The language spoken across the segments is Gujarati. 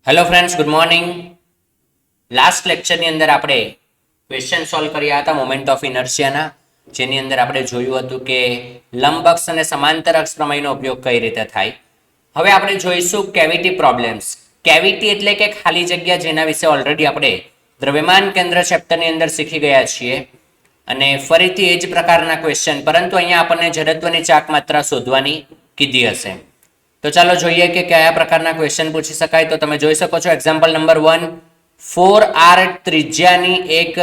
Hello friends, good morning. Last લેક્ચરની અંદર આપણે ક્વેશ્ચન સોલ્વ કર્યા હતા મોમેન્ટ ઓફ ઇનર્શિયાના, જેની અંદર આપણે જોયું હતું કે લંબ અક્ષ અને સમાંતર અક્ષ પ્રમેયનો ઉપયોગ કઈ રીતે થાય. હવે આપણે જોઈશું કેવિટી પ્રોબ્લેમ્સ. કેવિટી એટલે કે ખાલી જગ્યા, જેના વિશે ઓલરેડી આપણે દ્રવ્યમાન કેન્દ્ર ચેપ્ટરની અંદર શીખી ગયા છીએ. અને ફરીથી એ જ પ્રકારના ક્વેશ્ચન, પરંતુ અહીંયા આપણને જડત્વની ચાક માત્રા શોધવાની કીધી હશે. તો ચાલો જોઈએ કે કયા પ્રકારના ક્વેશ્ચન પૂછી શકાય. તો તમે જોઈ શકો છો એક્ઝામ્પલ નંબર 1, 4r ત્રિજ્યાની એક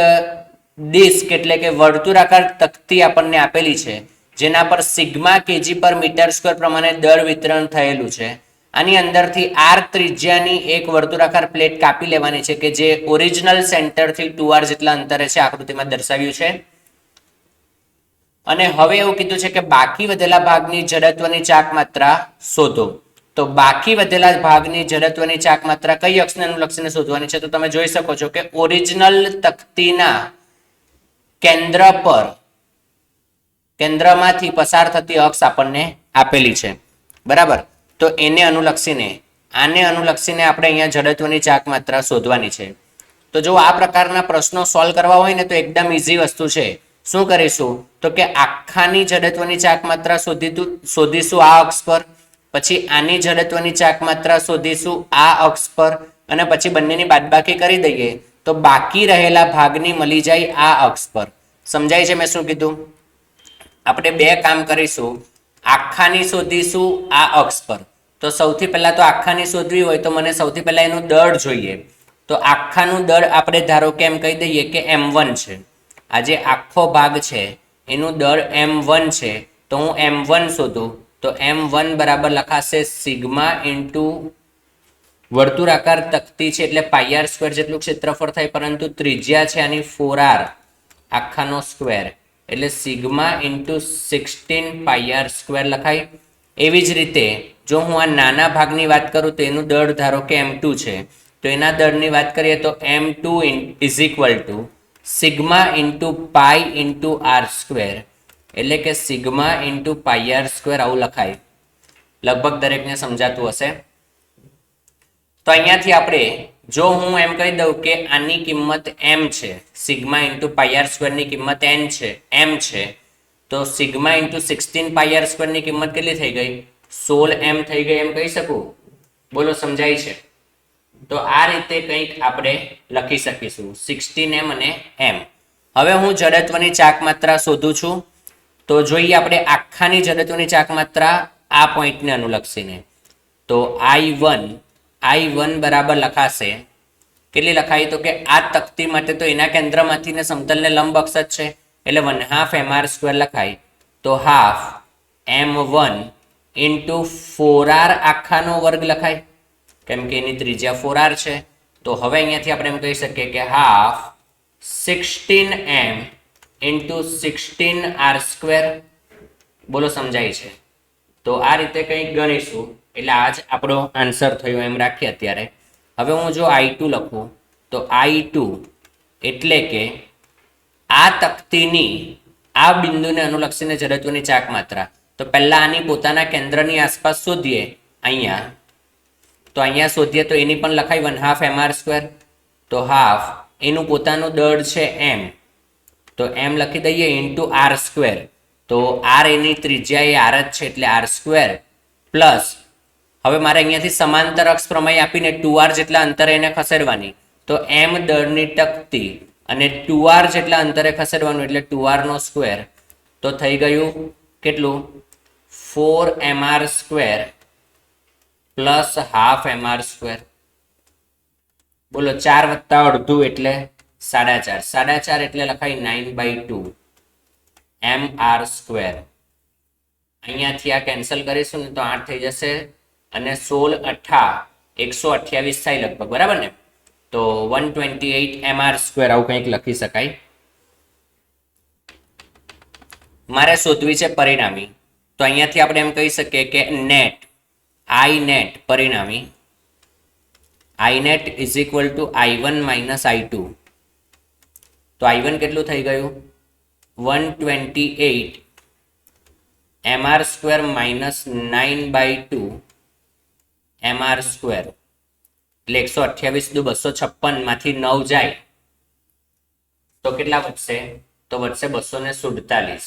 ડિસ્ક એટલે કે વર્તુળાકાર તકતી આપણને આપેલી છે, જેના પર સિગ્મા કેજી પર મીટર સ્ક્વેર પ્રમાણે દળ વિતરણ થયેલું છે. આની અંદરથી r ત્રિજ્યાની એક વર્તુળાકાર પ્લેટ કાપી લેવાની છે, કે જે ઓરિજિનલ સેન્ટરથી 2r જેટલા અંતરે છે, આકૃતિમાં દર્શાવ્યું છે. અને હવે એવું કીધું છે કે બાકી વધેલા ભાગની જડત્વની ચાક માત્રા શોધો. તો બાકી વધેલા ભાગની જડત્વની ચાક માત્રા કઈ અક્ષને અનુલક્ષીને શોધવાની છે? તો તમે જોઈ શકો છો કે ઓરિજિનલ તકતીના કેન્દ્ર પર, કેન્દ્રમાંથી પસાર થતી અક્ષ આપણને આપેલી છે, બરાબર. તો એને અનુલક્ષીને, આને અનુલક્ષીને આપણે અહીંયા જડત્વની ચાક માત્રા શોધવાની છે. તો જો આ પ્રકારના પ્રશ્નો સોલ્વ કરવા હોય ને, તો એકદમ ઈઝી વસ્તુ છે. શું કરીશું? તો કે આખાની જડત્વની ચાક માત્રા શોધીશું આ અક્ષ પર, પછી આની જડત્વની ચાક માત્રા શોધીશું આ અક્ષ પર, અને પછી બંનેની બાદબાકી કરી દઈએ તો બાકી રહેલા ભાગની મળી જાય આ અક્ષ પર. સમજાય છે મેં શું કીધું? આપણે બે કામ કરીશું. આખાની શોધીશું આ અક્ષ પર. તો સૌથી પહેલા તો આખાની શોધવી હોય તો મને સૌથી પહેલા એનું દળ જોઈએ. તો આખાનું દળ આપણે ધારો કે એમ કહી દઈએ કે m1 છે. આ જે આખો ભાગ છે એનું દળ m1 છે. તો હું m1 શોધું તો m1 બરાબર લખાશે સિગ્મા ઇન્ટુ વર્તુળાકાર તકતી છે એટલે પાઈ r સ્ક્વેર જેટલું ક્ષેત્રફળ થાય, પરંતુ ત્રિજ્યા છે આની 4r આખાનો સ્ક્વેર એટલે સિગ્મા ઇન્ટુ 16 પાઈ r સ્ક્વેર લખાય. એવી જ રીતે જો હું આ નાના ભાગની વાત કરું તો એનું દળ ધારો કે m2 છે. તો એના દળની વાત કરીએ તો m2 is equal to sigma into pi into r square એટલે કે સિગ્મા ઇન્ટુ પાઈ r સ્ક્વેર આવું લખાય. લગભગ દરેકને સમજાતું હશે. તો અહીંયાથી આપણે જો હું એમ કહી દઉં કે આની કિંમત m છે, સિગ્મા ઇન્ટુ પાઈ r સ્ક્વેરની કિંમત m છે, તો સિગ્મા ઇન્ટુ 16 પાઈ r સ્ક્વેરની કિંમત કેટલી થઈ ગઈ? 16m થઈ ગઈ એમ કહી શકું? બોલો, સમજાય છે? તો આ રીતે કંઈક આપણે લખી શકીશું 16m અને m. હવે હું જડત્વની ચાક માત્રા શોધું છું. તો જોઈએ આપણે આખાની જડત્વની ચાક માત્રા આ પોઈન્ટને અનુલક્ષીને. તો I1 બરાબર લખાશે, કેટલી લખાય? તો કે આ તકતી માટે તો એના કેન્દ્રમાંથી ને સમતલને લંબ અક્ષ જ છે એટલે 1/2 mr સ્ક્વેર લખાય. તો હાફ m1 ઇન્ટુ 4r આખાનો વર્ગ લખાય, કેમ કે એની ત્રિજ્યા 4r છે. તો હવે અહીંયાથી આપણે એમ કહી શકીએ કે half 16m into 16r square. બોલો, સમજાય છે? તો આ રીતે કંઈક ગણીશું એટલે આ જ આપણો આન્સર થયો એમ રાખીએ અત્યારે. હવે હું જો I2 લખું તો I2 એટલે કે આ તકતીની આ બિંદુને અનુલક્ષીને જડત્વની ચાક માત્રા. તો પહેલા આની પોતાના કેન્દ્રની આસપાસ શોધીએ અહીંયા. તો અહીંયા શોધીએ તો એની પણ લખાય 1/2 mr સ્ક્વેર. તો હાફ એનું પોતાનું દળ છે m, તો m લખી દઈએ ઇન્ટુ r સ્ક્વેર. તો r એની ત્રિજ્યા એ r જ છે એટલે r સ્ક્વેર પ્લસ, હવે મારે અહીંયાથી સમાંતર અક્ષ પ્રમેય આપીને 2r જેટલા અંતરે એને ખસેડવાની. તો m દળની તકતી અને 2r જેટલા અંતરે ખસેડવાનું એટલે 2r નો સ્ક્વેર. તો થઈ ગયું કેટલું? 4mr square plus half mr square. બોલો, 4 વત્તા અડધું એટલે 4.5. 4.5 એટલે લખાય 9/2 mr સ્ક્વેર. અહીંયાથી આ કેન્સલ કરીશું ને તો 8 થઈ જશે અને 16 8 128 થાય લગભગ, બરાબર ને? તો 128 mr સ્ક્વેર આવું કંઈક લખી શકાય. મારે શોધવી છે પરિણામી. તો અહીંયાથી આપણે એમ કહી શકીએ કે નેટ I નેટ પરિણામી I net is equal two I1 minus I2. તો I1 કેટલું થઈ ગયું? 128 mr square minus 9/2 mr square એટલે 128 દુ 256 માંથી 9 જાય તો કેટલા વધશે? તો વધશે 247.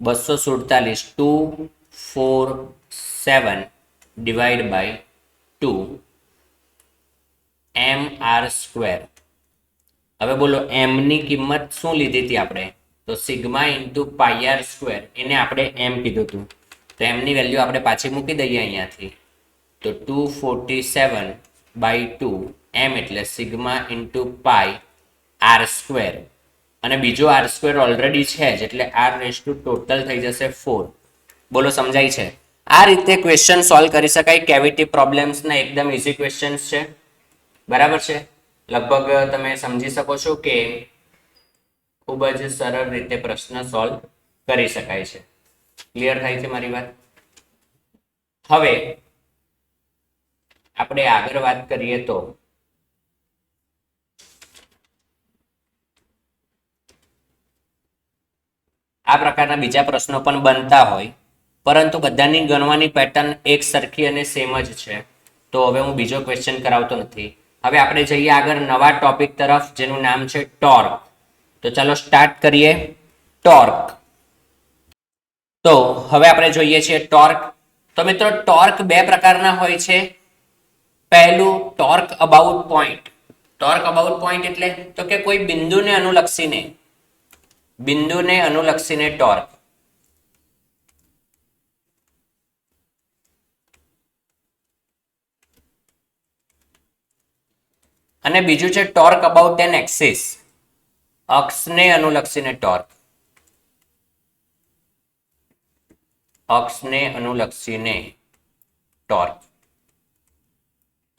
247 247 ડિવાઈડ બાય 2 mr². હવે બોલો m ની કિંમત શું લીધી હતી આપણે? તો sigma into pi r square, એને આપણે m કીધું હતું. તો m ની વેલ્યુ આપણે પાછી મૂકી દઈએ અહીંયાથી. તો 247 બાય 2 m એટલે sigma into pi r square, અને બીજો આર સ્ક્વેર ઓલરેડી છે જ એટલે આર રેસ ટુ ટોટલ થઈ જશે 4. બોલો સમજાય છે? આ રીતે ક્વેશ્ચન સોલ્વ કરી શકાય. કેવિટી પ્રોબ્લેમ્સના એકદમ ઇઝી ક્વેશ્ચન્સ છે. બરાબર છે? લગભગ તમે સમજી શકો છો કે ખૂબ જ સરળ રીતે પ્રશ્ન સોલ્વ કરી શકાય છે. ક્લિયર થાય છે મારી વાત? હવે આપણે આગળ વાત કરીએ તો આ પ્રકારના બીજા પ્રશ્નો પણ બનતા હોય, પરંતુ બધાની ગણવાની પેટર્ન એક સરખી અને સેમ જ છે. તો હવે હું બીજો ક્વેશ્ચન કરાવતો નથી. હવે આપણે જઈએ આગળ નવા ટોપિક તરફ, જેનું નામ છે ટોર્ક. તો ચાલો સ્ટાર્ટ કરીએ. ટોર્ક. તો હવે આપણે જોઈએ છીએ ટોર્ક. તો મિત્રો ટોર્ક બે પ્રકારના હોય છે. પહેલું torque about point. Torque about point એટલે તો કે કોઈ બિંદુને અનુલક્ષીને ટોર્ક. અને બીજું છે ટોર્ક અબાઉટ એન એક્સિસ. અક્ષને અનુલક્ષીને ટોર્ક. અક્ષને અનુલક્ષીને ટોર્ક.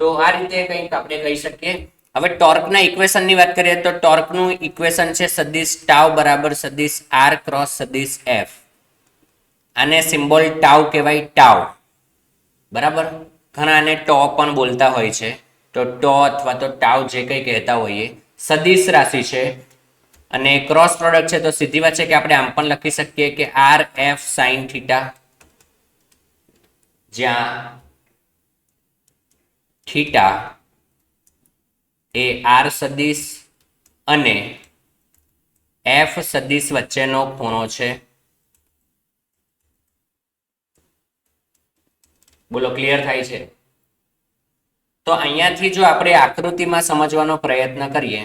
તો આ રીતે કંઈક આપણે કહી શકીએ. હવે ટોર્કના ઇક્વેશનની વાત કરીએ તો ટોર્કનું ઇક્વેશન છે સદિશ ટાઉ બરાબર સદિશ આર ક્રોસ સદિશ એફ. આને સિમ્બોલ ટાઉ કહેવાય, ટાઉ. બરાબર? ઘણા આને ટો પણ બોલતા હોય છે. તો ટો અથવા તો ટાઉ જે કંઈ કહેતા હોઈએ, સદિશ રાશિ છે અને ક્રોસ પ્રોડક્ટ છે. તો સીધી વાત છે કે આપણે આમ પણ લખી શકીએ કે આર એફ સાઇન થીટા, જ્યાં થીટા એ આર સદિશ અને એફ સદિશ વચ્ચેનો ખૂણો છે. બોલો ક્લિયર થાય છે? તો અહીંયાથી જો આપણે આકૃતિમાં સમજવાનો પ્રયત્ન કરીએ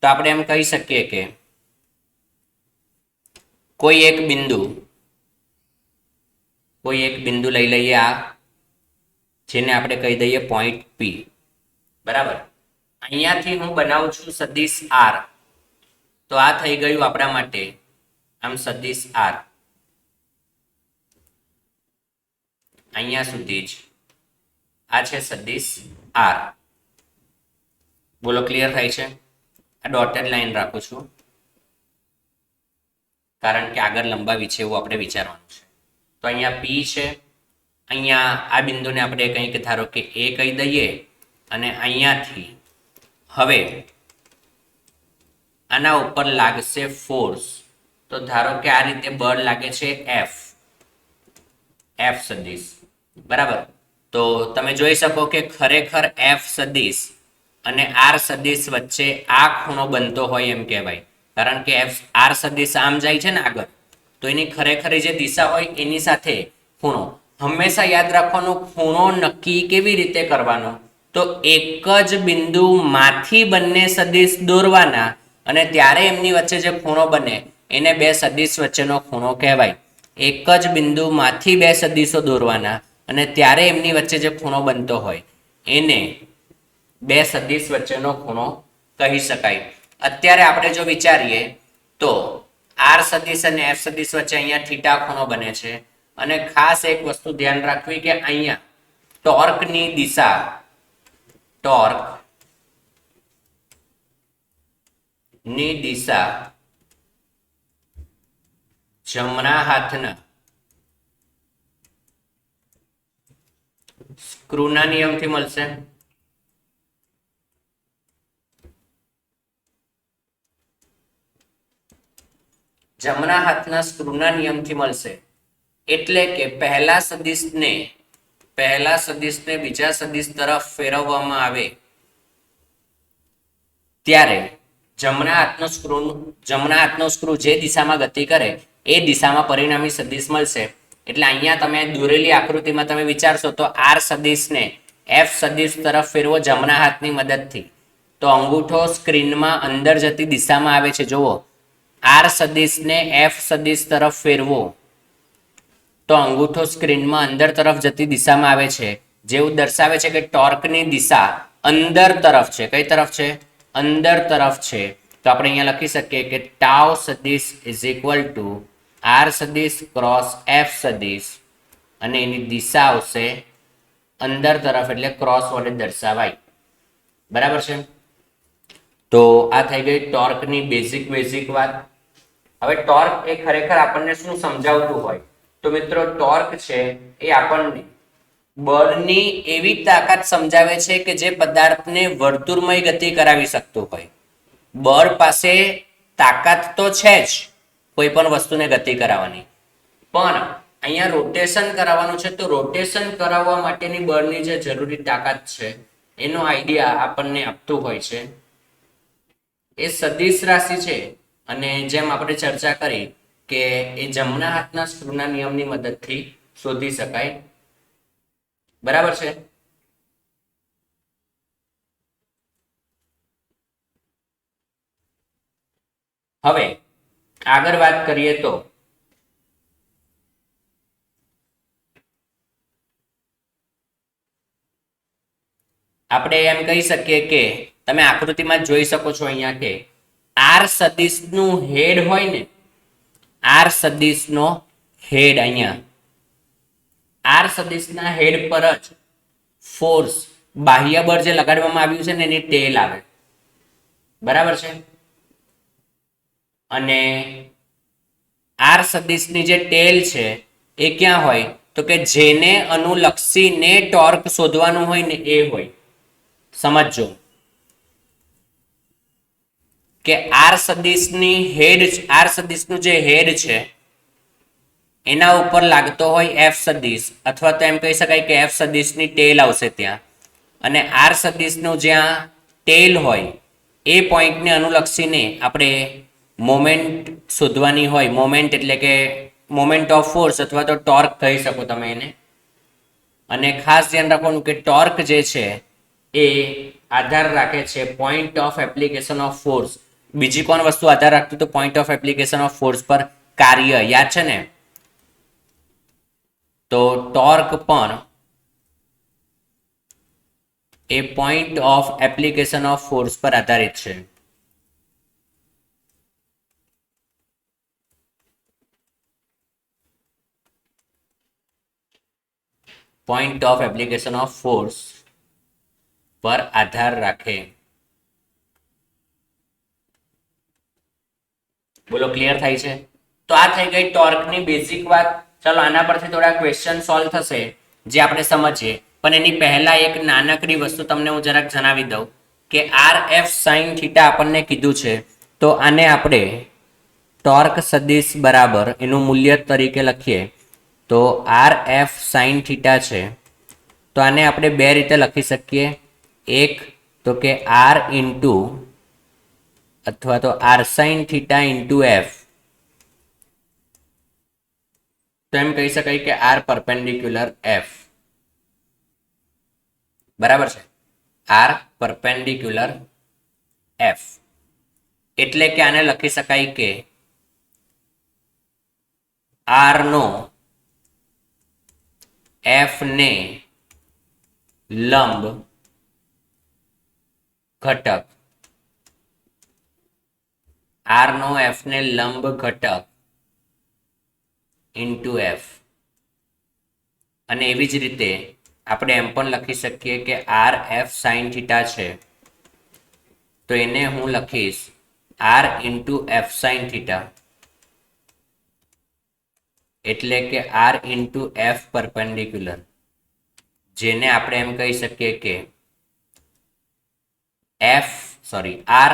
તો આપણે એમ કહી શકીએ કે કોઈ એક બિંદુ લઈ લઈએ, આ જેને આપણે કહી દઈએ પોઈન્ટ પી. બરાબર? અહીંયાથી હું બનાવું છું સદિશ આર. તો આ થઈ ગયું આપણા માટે આમ સદિશ આર. અહીંયા સુધી જ આ છે સદિશ આર. બોલો ક્લિયર થાય છે? આ ડોટેડ લાઈન રાખું છું કારણ કે આગળ લંબાવી છે એવું આપણે વિચારવાનું છે. તો અહીંયા પી છે, અહીંયા આ બિંદુને આપણે કંઈક ધારો કે એ કહી દઈએ, અને અહીંયાથી હવે આના ઉપર લાગશે ફોર્સ. તો ધારો કે આ રીતે બળ લાગે છે એફ સદિશ. બરાબર? તો તમે જોઈ શકો કે ખરેખર એફ સદિશ અને આર સદિશ વચ્ચે આ ખૂણો બનતો હોય એમ કહેવાય. કારણ કે આર સદિશ આમ જાય છે ને આગળ, તો એની ખરેખર જે દિશા હોય એની સાથે ખૂણો. હંમેશા યાદ રાખવાનું, ખૂણો નક્કી કેવી રીતે કરવાનો? તો એક જ બિંદુમાંથી બંને સદિશ દોરવાના, અને ત્યારે એમની વચ્ચે જે ખૂણો બને એને બે સદિશ વચ્ચેનો ખૂણો કહેવાય. એક જ બિંદુમાંથી બે સદિશો દોરવાના અને ત્યારે એમની વચ્ચે જે ખૂણો બનતો હોય એને બે સદિશ વચ્ચેનો ખૂણો કહી શકાય. અત્યારે આપણે જો વિચારીએ તો આર સદિશ અને એફ સદિશ વચ્ચે અહીંયા થીટા ખૂણો બને છે. અને ખાસ એક વસ્તુ ધ્યાન રાખવી કે અહીંયા ટોર્કની દિશા જમણા હાથના સ્ક્રૂના નિયમથી મળશે. જમણા હાથના સ્ક્રૂના નિયમથી મળશે. એટલે કે પહેલા સદિશને પહેલા સદિશને બીજા સદિશ તરફ ફેરવવામાં આવે ત્યારે જમણા હાથનો સ્ક્રૂ જે દિશામાં ગતિ કરે એ દિશામાં પરિણામી સદિશ મળશે. એટલે અહીંયા તમે દોરેલી આકૃતિમાં તમે વિચારશો તો આર સદિશને એફ સદિશ તરફ ફેરવો જમણા હાથની મદદથી, તો અંગૂઠો સ્ક્રીનમાં અંદર જતી દિશામાં આવે છે. જુઓ, આર સદિશને એફ સદિશ તરફ ફેરવો તો અંગૂઠો સ્ક્રીનમાં અંદર તરફ જતી દિશામાં આવે છે, જેવું દર્શાવે છે કે ટોર્કની દિશા અંદર તરફ છે. કઈ તરફ છે? અંદર તરફ છે. તો આપણે અહીંયા લખી શકીએ કે ટાઉ સદિશ ઇઝ ઇક્વલ ટુ આર સદિશ ક્રોસ એફ સદિશ, અને એની દિશા આવશે અંદર તરફ, એટલે ક્રોસ વડે દર્શાવાય. બરાબર છે? તો આ થઈ ગઈ ટોર્કની બેઝિક વાત. હવે ટોર્ક એ ખરેખર આપણને શું સમજાવતું હોય? તો મિત્રો, ટોર્ક છે એ આપણને બળની એવી તાકાત સમજાવે છે કે જે પદાર્થને વર્તુળમય ગતિ કરાવી શકતું હોય. બળ પાસે તાકાત તો છે જ કોઈ પણ વસ્તુને ગતિ કરાવવાની, પણ અહીંયા રોટેશન કરાવવાનું છે, તો રોટેશન કરાવવા માટેની બળની જે જરૂરી તાકાત છે એનો આઈડિયા આપણને આપતું હોય છે. એ સદિશ રાશિ છે, અને જેમ આપણે ચર્ચા કરી કે એ જમણા હાથના સ્ક્રૂના નિયમની મદદથી શોધી શકાય. બરાબર છે? હવે આગળ વાત કરીએ તો આપણે એમ કહી શકીએ કે તમે આકૃતિમાં જોઈ શકો છો અહીંયા કે આર સદિશનું હેડ હોય ને, આર સદિશનો હેડ, અહીંયા આર સદિશના હેડ પર જ ફોર્સ, બાહ્ય બળ જે લગાડવામાં આવ્યું છે ને એની ટેલ આવે. બરાબર છે? અને આર સદિશની જે ટેલ છે એ ક્યાં હોય? તો કે જેને અનુલક્ષીને ટોર્ક શોધવાનું હોય ને એ હોય. સમજો કે આર સદિશની હેડ, આર સદિશનું જે હેડ છે એના ઉપર લાગતો હોય એફ સદિશ, અથવા તો એમ કહી શકાય કે એફ સદિશની ટેલ આવશે ત્યાં, અને આર સદિશનું જ્યાં ટેલ હોય એ પોઈન્ટને અનુલક્ષીને આપણે મોમેન્ટ શોધવાની હોય. મોમેન્ટ એટલે કે મોમેન્ટ ઓફ ફોર્સ અથવા તો ટોર્ક કહી શકો તમે એને. અને ખાસ ધ્યાન રાખવાનું કે ટોર્ક જે છે એ આધાર રાખે છે point of application of force. બીજી કોણ વસ્તુ આધાર રાખતું? તો point of application of force પર કાર્ય. યાદ છે ને? તો ટોર્ક પણ એ point of application of force પર આધારિત છે. Point of application of force પર આધાર રાખે. બોલો, ક્લિયર થાય છે? તો આ થઈ ગઈ ટોર્કની બેઝિક વાત. ચલો, આના પરથી થોડા ક્વેશ્ચન સોલ્વ થશે જે આપણે સમજીએ, પણ એની પહેલા એક નાનકડી વસ્તુ તમને હું જરાક જણાવી દઉં કે આર એફ સાઇન થીટા આપણને કીધું છે, તો આને આપણે ટોર્ક સદિશ બરાબર એનું મૂલ્ય તરીકે લખીએ તો આર એફ સાઇન થીટા છે, તો આને આપણે બે રીતે લખી શકીએ. એક તો કે આર ઇન્ટુ અથવા તો r sine theta into F, તો એમ કહી શકાય કે આર પરપેન્ડિક્યુલર એફ. બરાબર છે? આર પરપેન્ડિક્યુલર એફ એટલે કે આને લખી શકાય કે આર નો એફ ને લંબ ઘટક, આર નો એફ ને લંબ ઘટક ઇન્ટુ એફ. અને એવી જ રીતે આપણે એમ પણ લખી શકીએ કે આર એફ સાઇન થીટા છે, તો એને હું લખીશ r into F sine theta, એટલે કે આર ઇન્ટુ એફ પરપેન્ડિક્યુલર, જેને આપણે એમ કહી શકીએ કે આર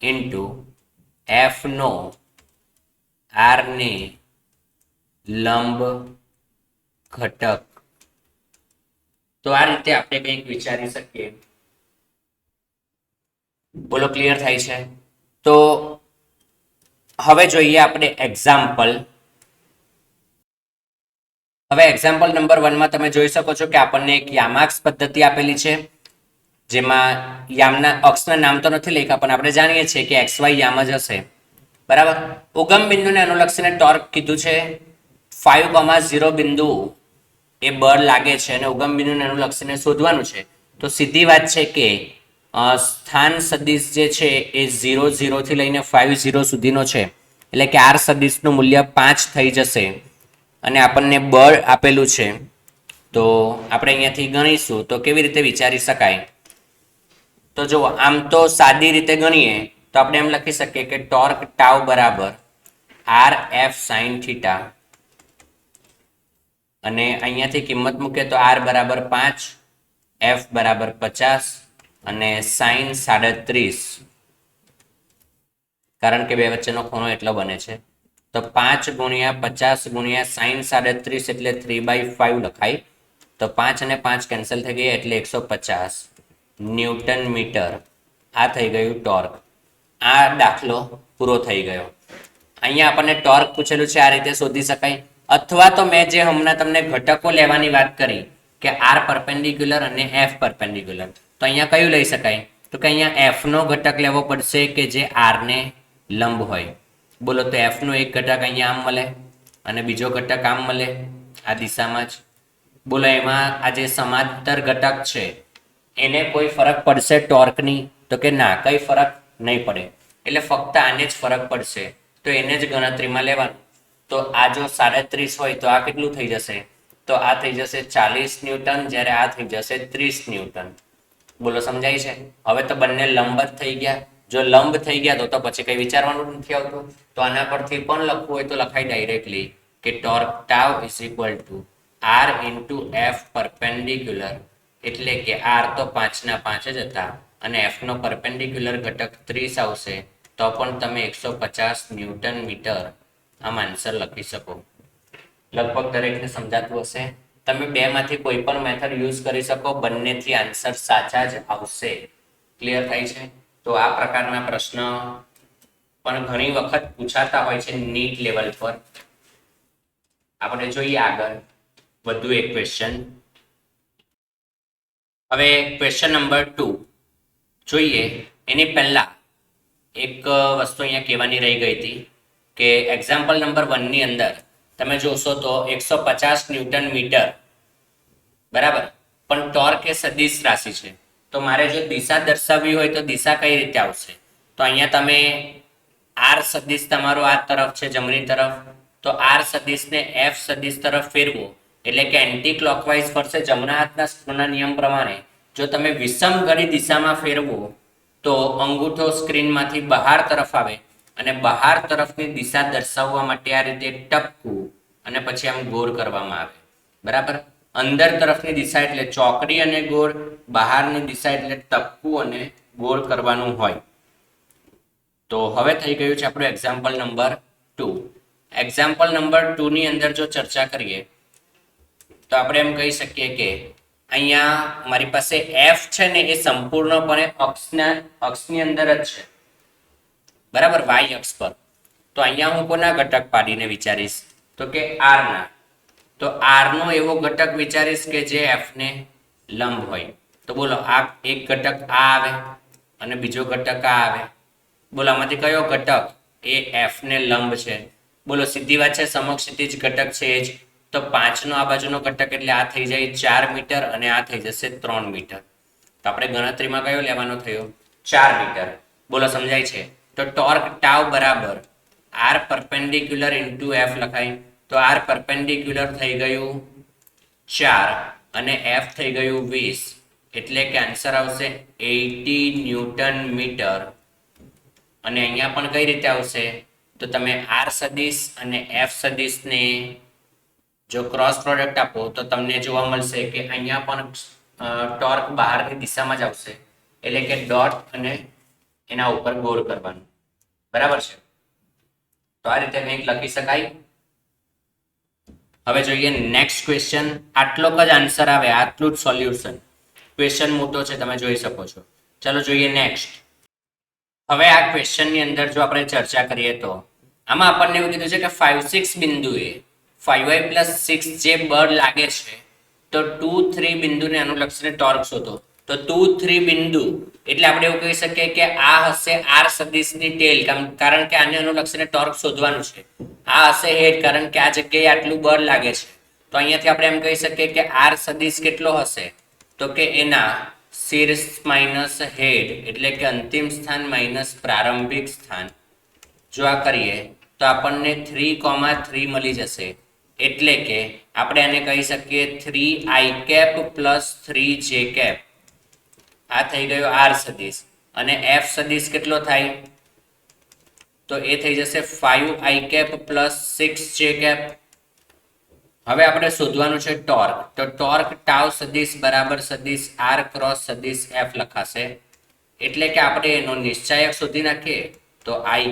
ઇન્ટુ એફ નો આર ને લંબ ઘટક તો આ રીતે આપણે કંઈક વિચારી શકીએ. બોલો, ક્લિયર થાય છે? તો હવે જોઈએ આપણે એક્ઝામ્પલ. હવે એક્ઝામ્પલ નંબર 1 માં તમે જોઈ શકો છો કે આપણને એક યામાક્સ પદ્ધતિ આપેલી છે, જેમાં યામના અક્ષના નામ તો નથી લખ્યા, પણ આપણે જાણીએ છીએ કે XY યામ જ હશે. બરાબર. ઉગમ બિંદુને અનુલક્ષીને ટોર્ક કીધું છે 5,0 બિંદુ એ બળ લાગે છે અને ઉગમ બિંદુને અનુલક્ષીને શોધવાનું છે. તો સીધી વાત છે કે સ્થાન સદિશ જે છે એ 0 0 થી લઈને 5 0 સુધીનો છે, એટલે કે આર સદિશનું મૂલ્ય 5 થઈ જશે અને આપણને બળ આપેલું છે. તો આપણે અહીંયાથી ગણીશું તો કેવી રીતે વિચારી શકાય? તો જુઓ, આમ તો સાદી રીતે ગણીએ તો આપણે એમ લખી શકીએ કે ટોર્ક ટાઉ બરાબર આર એફ સાઇન થીટા, અને અહીંયાથી કિંમત મૂકે તો આર બરાબર 5, એફ બરાબર 50 અને સાઇન 37, કારણ કે બે વચ્ચેનો ખૂણો એટલો બને છે. તો 5 ગુણ્યા 50 ગુણ્યા સાઇન 37 એટલે 3/5 લખાય. તો 5 અને 5 કેન્સલ થઈ ગયા એટલે 150 ન્યૂટન મીટર. આ થઈ ગયું ટોર્ક. આ દાખલો પૂરો થઈ ગયો. અહીંયા આપણને ટોર્ક પૂછેલું છે, આ રીતે શોધી શકાય. અથવા તો મેં જે હમણાં તમને ઘટકો લેવાની વાત કરી કે આર પરપેન્ડિક્યુલર અને એફ પરપેન્ડિક્યુલર, તો અહીંયા કયું લઈ શકાય? તો કે અહીંયા એફ નો ઘટક લેવો પડશે કે જે આર ને લંબ હોય. બોલો, તો એફ નો એક ઘટક અહીંયા આમ મળે અને બીજો ઘટક આમ મળે આ દિશામાં જ. બોલો, એમાં આ જે સમાંતર ઘટક છે એને કોઈ ફરક પડશે ટોર્કની? તો કે ના, કઈ ફરક નહીં પડે. એટલે ફક્ત આને જ ફરક પડશે, તો એને જ ગણતરીમાં લેવાનું. તો આ જો 37 હોય તો આ કેટલું થઈ જશે? તો આ થઈ જશે 40 ન્યૂટન, જ્યારે આ થઈ જશે 30 ન્યૂટન. બોલો, સમજાય છે? હવે તો બંને લંબ જ થઈ ગયા. જો લંબ થઈ ગયા તો પછી કઈ વિચારવાનું નથી આવતું. તો આના પરથી પણ લખવું હોય તો લખાય ડાયરેક્ટલી કે torque tau is equal to r into F perpendicular, એટલે કે આર તો 5 ના 5 જ હતા અને એફ નો પરપેન્ડિક્યુલર ઘટક 30 આવશે, તો પણ તમે 150 ન્યૂટન મીટર આમ આન્સર લખી શકો. લગભગ દરેકને સમજાતું હશે. તમે બે માંથી કોઈ પણ મેથડ યુઝ કરી શકો, બંનેથી આન્સર સાચા જ આવશે. ક્લિયર થાય છે? તો આ પ્રકારના પ્રશ્ન પણ ઘણી વખત પૂછાતા હોય છે નીટ લેવલ પર. આપણે જોઈએ આગળ વધુ એક ક્વેશ્ચન. હવે ક્વેશ્ચન નંબર 2 જોઈએ. એની પહેલા એક વસ્તુ અહીંયા કહેવાની રહી ગઈ હતી કે એક્ઝામ્પલ નંબર 1 ની અંદર તમે જોશો તો 150 ન્યૂટન મીટર, બરાબર, પણ ટોર્ક એ સદિશ રાશિ છે. તો મારે જો દિશા દર્શાવવી હોય તો દિશા કઈ રીતે આવશે? તો અહીંયા તમે આર સદિશ તમારો આ તરફ છે જમણી તરફ, તો આર સદિશને એફ સદિશ તરફ ફેરવો એટલે કે એન્ટી ક્લોકવાઇઝ ફરશે જમણા હાથના સૂત્રના નિયમ પ્રમાણે. જો તમે વિષમ ઘડી દિશામાં ફેરવો તો અંગૂઠો સ્ક્રીનમાંથી બહાર તરફ આવે અને બહાર તરફની દિશા દર્શાવવા માટે આ રીતે ટપકું અને પછી આમ ગોળ કરવામાં આવે. બરાબર. અંદર તરફની દિશા એટલે ચોકડી અને ગોળ, બહારની દિશા એટલે ટપકું અને ગોળ કરવાનું હોય. તો હવે થઈ ગયું છે આપણું એક્ઝામ્પલ નંબર 2. એક્ઝામ્પલ નંબર 2 ની અંદર જો ચર્ચા કરીએ તો આપણે એમ કહી શકીએ કે અહીંયા મારી પાસે એફ છે ને એ સંપૂર્ણપણે અક્ષની અંદર જ છે, બરાબર, વાય અક્ષ પર. તો અહીંયા હું કોના ઘટક પાડીને વિચારીશ? તો કે આર ના. તો આર નો એવો ઘટક વિચારીશ કે જે એફ ને લંબ હોય. તો બોલો, આ એક ઘટક આ આવે અને બીજો ઘટક આ આવે. બોલો, આમાંથી કયો ઘટક એ એફ ને લંબ છે? બોલો, સીધી વાત છે, સમક્ષિતિજ ઘટક છે એ જ. તો 5 નો આ બાજુનો ઘટક એટલે આ થઈ જાય 4 મીટર અને આ થઈ જશે 3 મીટર. તો આપણે ગણતરીમાં કયો લેવાનો થયો? 4 મીટર. બોલો, સમજાય છે? તો ટોર્ક ટાઉ બરાબર આર પરપેન્ડિક્યુલર ઇન્ટુ એફ લખાય. તો આર પરપેન્ડિક્યુલર થઈ ગયું 4 અને એફ થઈ ગયું 20, એટલે કે આન્સર આવશે 80 ન્યૂટન મીટર. અને અહીંયા પણ કઈ રીતે આવશે? તો તમે આર સદિશ અને એફ સદિશને જો ક્રોસ પ્રોડક્ટ આપો તો તમને જોવા મળશે કે અહીંયા પણ ટોર્ક બહારની દિશામાં જ આવશે, એટલે કે ડોટ અને એના ઉપર ગોળ કરવાનું. બરાબર છે? તો આ રીતે કંઈક લખી શકાય. હવે જોઈએ નેક્સ્ટ ક્વેશ્ચન. આટલો જ આન્સર આવે, આટલું જ સોલ્યુશન. ક્વેશ્ચન મોટો છે, તમે જોઈ શકો છો. ચાલો જોઈએ નેક્સ્ટ. હવે આ ક્વેશ્ચનની અંદર જો આપણે ચર્ચા કરીએ તો આમાં આપણને એવું કીધું છે કે 5-6 બિંદુએ 5y + 6 જે બળ લાગે છે તો 2-3 બિંદુને અનુલક્ષીને ટોર્ક શોધો. તો 2-3 બિંદુ એટલે આપણે એવું કહી શકીએ કે આ હશે આર સદિશની ટેલ, કારણ કે આને અનુલક્ષીને ટોર્ક શોધવાનું છે. આ હશે હેડ, કારણ કે આ જગ્યાએ આટલું બળ લાગે છે. તો અહીંયાથી આપણે એમ કહી શકીએ કે આર સદિશ કેટલો હશે, તો કે એના શીર્ષ માઇનસ હેડ એટલે કે અંતિમ સ્થાન માઇનસ પ્રારંભિક સ્થાન જો આ કરીએ તો આપણને 3,3 મળી જશે. એટલે કે આપણે આને કહી શકીએ 3i + 3j. આ થઈ ગયો આર સદિશ. અને એફ સદિશ કેટલો થાય, તો એ થઈ જશે 5i + 6j. હવે આપણે શોધવાનું છે ટોર્ક. તો ટોર્ક ટાઉ સદિશ બરાબર સદિશ આર ક્રોસ સદિશ એફ લખાશે. એટલે કે આપણે એનો નિશ્ચાયક શોધી નાખીએ તો i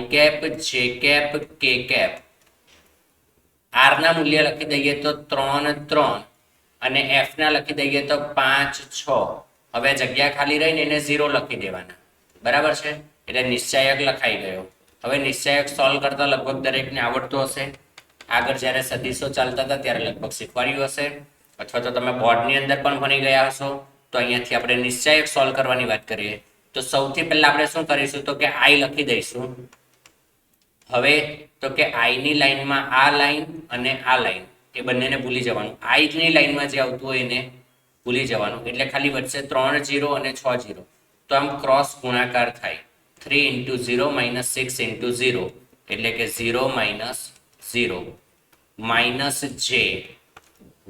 j k. આર ના મૂલ્ય લખી દઈએ તો 3 3 અને એફ ના લખી દઈએ તો 5 6. હવે જગ્યા ખાલી રહીને એને 0 લખી દેવાના, બરાબર છે. એટલે નિશ્ચાયક લખાઈ ગયો. હવે નિશ્ચાયક સોલ્વ કરતા લગભગ દરેકને આવડતું હશે. આગળ જ્યારે સદીશો ચાલતા હતા ત્યારે લગભગ શીખવાડ્યું હશે, અથવા તો તમે બોર્ડની અંદર પણ ભણી ગયા હશો. તો અહીંયાથી આપણે નિશ્ચાયક સોલ્વ કરવાની વાત કરીએ તો સૌથી પહેલા આપણે શું કરીશું, તો કે આઈ લખી દઈશું. હવે તો કે આઈની લાઈનમાં આ લાઈન અને આ લાઈન એ બંનેને ભૂલી જવાનું. આઈની લાઈનમાં જે આવતું હોય એને ભૂલી જવાનું. એટલે ખાલી વચ્ચે 3 0 અને 6 0. તો આમ ક્રોસ ગુણાકાર થાય. 3 × 0 - 6 × 0 એટલે કે 0 - 0 - j.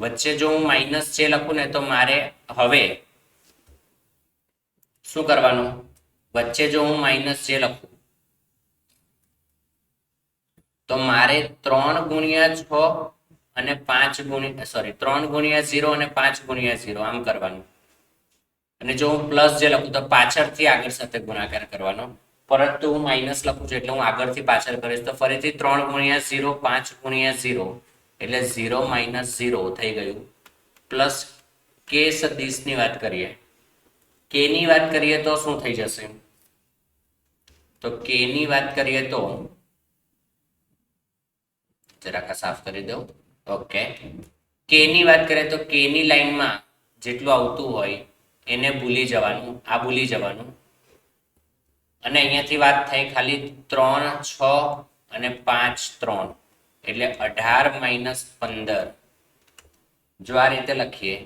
વચ્ચે જો હું -j લખું ને તો મારે હવે શું કરવાનું, વચ્ચે જો હું -j લખું તો મારે 3 × 6 અને 5 3 × 0 અને 5 × 0 આમ કરવાનું. અને જો હું પ્લસ જે લખું તો પાછળથી આગળ સાથે ગુણાકાર કરવાનો. પરંતુ હું માઇનસ લખું છું એટલે હું આગળથી પાછળ કરીશ. તો ફરીથી 3 × 0 5 × 0 એટલે 0 - 0 થઈ ગયું. પ્લસ કે સદિશની વાત કરીએ, કે ની વાત કરીએ તો શું થઈ જશે, તો કે ની વાત કરીએ તો જરાક સાફ કરી દઉં. ઓકે, કે ની વાત કરીએ તો કે ની લાઈનમાં જેટલું આવતું હોય એને ભૂલી જવાનું, આ ભૂલી જવાનું. અને અહીંયાથી વાત થઈ ખાલી 3 6 અને 5 3 એટલે 18 - 15. જો આ રીતે લખીએ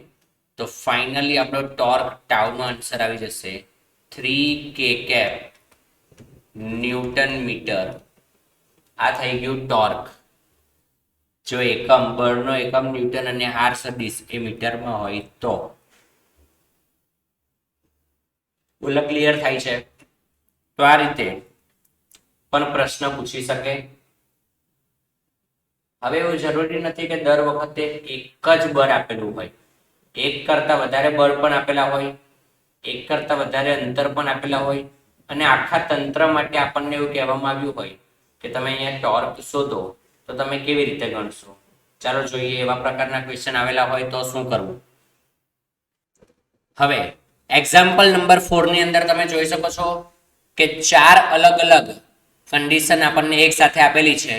તો ફાઇનલી આપણો ટોર્ક ટાઉનો આન્સર આવી જશે 3 k ન્યૂટન મીટર. આ થઈ ગયું ટોર્ક. જો એકમ બળનો એકમ ન્યૂટન અને આર સદિશ એ મીટરમાં હોય તો. બોલો ક્લિયર થાય છે? તો આ રીતે પણ પ્રશ્ન પૂછી શકે. હવે એવું જરૂરી નથી કે દર વખતે એક જ બળ આપેલું હોય. એક કરતા વધારે બળ પણ આપેલા હોય, એક કરતા વધારે અંતર પણ આપેલા હોય, અને આખા તંત્ર માટે આપણને એવું કહેવામાં આવ્યું હોય કે તમે અહીંયા ટોર્ક શોધો. તો તમે કેવી રીતે ગણશો? ચાલો જોઈએ. એવા પ્રકારના ક્વેશ્ચન આવેલા હોય તો શું કરવું. હવે એક્ઝામ્પલ નંબર 4 ની અંદર તમે જોઈ શકો છો કે 4 અલગ અલગ કન્ડિશન આપણને એક સાથે આપેલી છે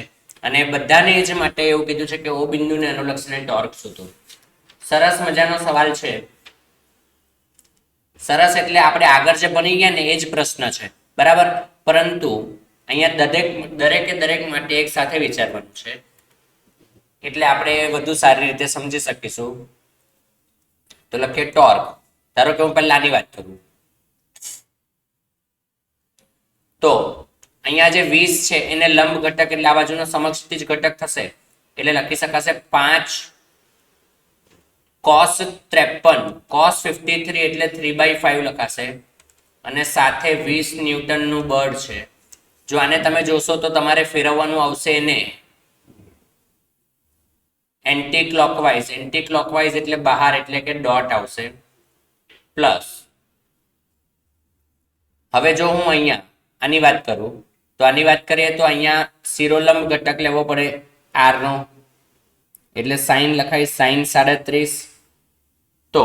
અને બધાને જ માટે એવું કીધું છે કે ઓ બિંદુને અનુલક્ષીને ટોર્ક શોધો. સરસ મજાનો સવાલ છે. સરસ એટલે આપણે આગળ જે બની ગયા ને એ જ પ્રશ્ન છે, બરાબર. પરંતુ અહીંયા દરેક માટે એક સાથે વિચારવાનું છે એટલે આપણે વધુ સારી રીતે સમજી શકીશું. તો લખીએ ટોર્ક. ધારો કે હું પહેલા આની વાત કરું તો અહીંયા જે 20 છે એને લંબ ઘટક એટલે આ બાજુનો સમક્ષિતિજ ઘટક થશે. એટલે લખી શકાશે 5 cos 53 cos 53 એટલે 3/5 લખાશે. અને સાથે 20 ન્યૂટનનું બળ છે. જો આને તમે જોશો તો તમારે ફેરવવાનું આવશે એને એન્ટી ક્લોકવાઇઝ એટલે બહાર એટલે કે ડોટ આવશે. પ્લસ હવે જો હું અહીંયા આની વાત કરું તો આની વાત કરીએ તો અહીંયા શિરોલંબ ઘટક લેવો પડે આર નો. એટલે સાઈન લખાય સાઈન 37, તો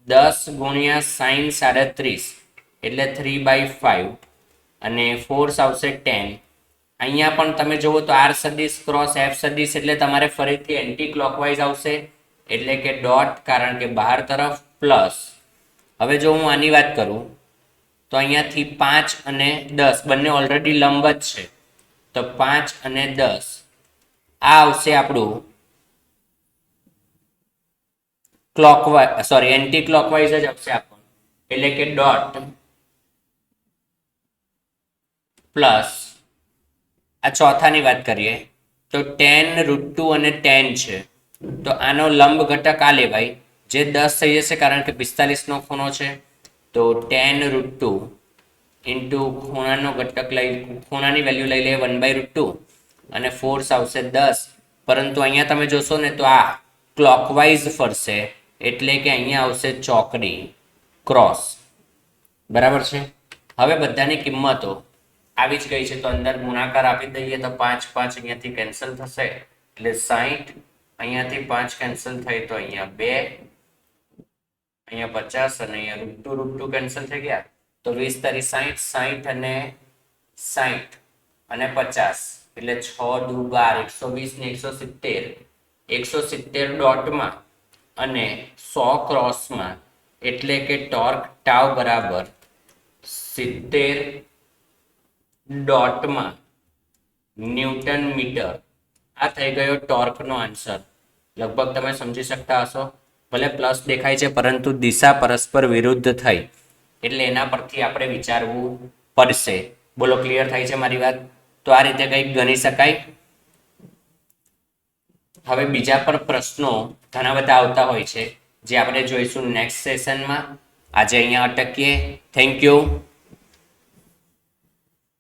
10 ગુણ્યા સાઈન 37 એટલે 3/5 અને ફોર્સ આવશે 10. અહીંયા પણ તમે જુઓ તો આર સદિશ ક્રોસ એફ સદિશ એટલે તમારે ફરીથી એન્ટી ક્લોકવાઇઝ આવશે એટલે કે ડોટ, કારણ કે બહાર તરફ પ્લસ. હવે જો હું આની વાત કરું તો અહીંયાથી 5 અને 10 બંને ઓલરેડી લંબ જ છે, તો 5 અને 10 આ આવશે આપણું ક્લોકવાઇઝ, સોરી એન્ટી ક્લોકવાઇઝ જ આવશે આપણું, એટલે કે ડોટ પ્લસ. આ ચોથાની વાત કરીએ તો tan√2 અને tan છે, તો આનો લંબ ઘટક આ લેવાય જે 10 થઈ જશે કારણ કે 45 નો ખૂણો છે, તો tan√2 ઇન્ટુ ખૂણાનો ઘટક ખૂણાની વેલ્યુ લઈ લઈએ 1/√2 અને ફોર્સ આવશે 10. પરંતુ અહીંયા તમે જોશો ને તો આ ક્લોકવાઇઝ ફરશે એટલે કે અહીંયા આવશે ચોકડી ક્રોસ. બરાબર છે. હવે બધાની કિંમતો આવી જ ગઈ છે, તો અંદર ગુણાકાર આપી દઈએ તો 5 5 અહીંયાથી કેન્સલ થશે એટલે 60, અહીંયાથી 5 કેન્સલ થઈ તો અહીંયા 2, અહીંયા 50 અને અહીંયા √2 કેન્સલ થઈ ગયા તો 20 તારી 60, 60 અને 60 અને 50 એટલે 6 દુ 12, 120 ને 170, 170 ડોટમાં અને 100 ક્રોસમાં, એટલે કે ટોર્ક ટાઉ બરાબર 70 ડોટમાં ન્યૂટન મીટર. આ થઈ ગયો ટોર્કનો આન્સર. લગભગ તમે સમજી શકતા હશો. ભલે પ્લસ દેખાય છે પરંતુ દિશા પરસ્પર વિરુદ્ધ થઈ એટલે એના પરથી આપણે વિચારવું પડશે. બોલો, ક્લિયર થાય છે મારી વાત? તો આ રીતે કંઈક ગણી શકાય. હવે બીજા પર પ્રશ્નો ઘણા બધા આવતા હોય છે જે આપણે જોઈશું નેક્સ્ટ સેશનમાં. આજે અહીંયા અટકીએ. Thank you.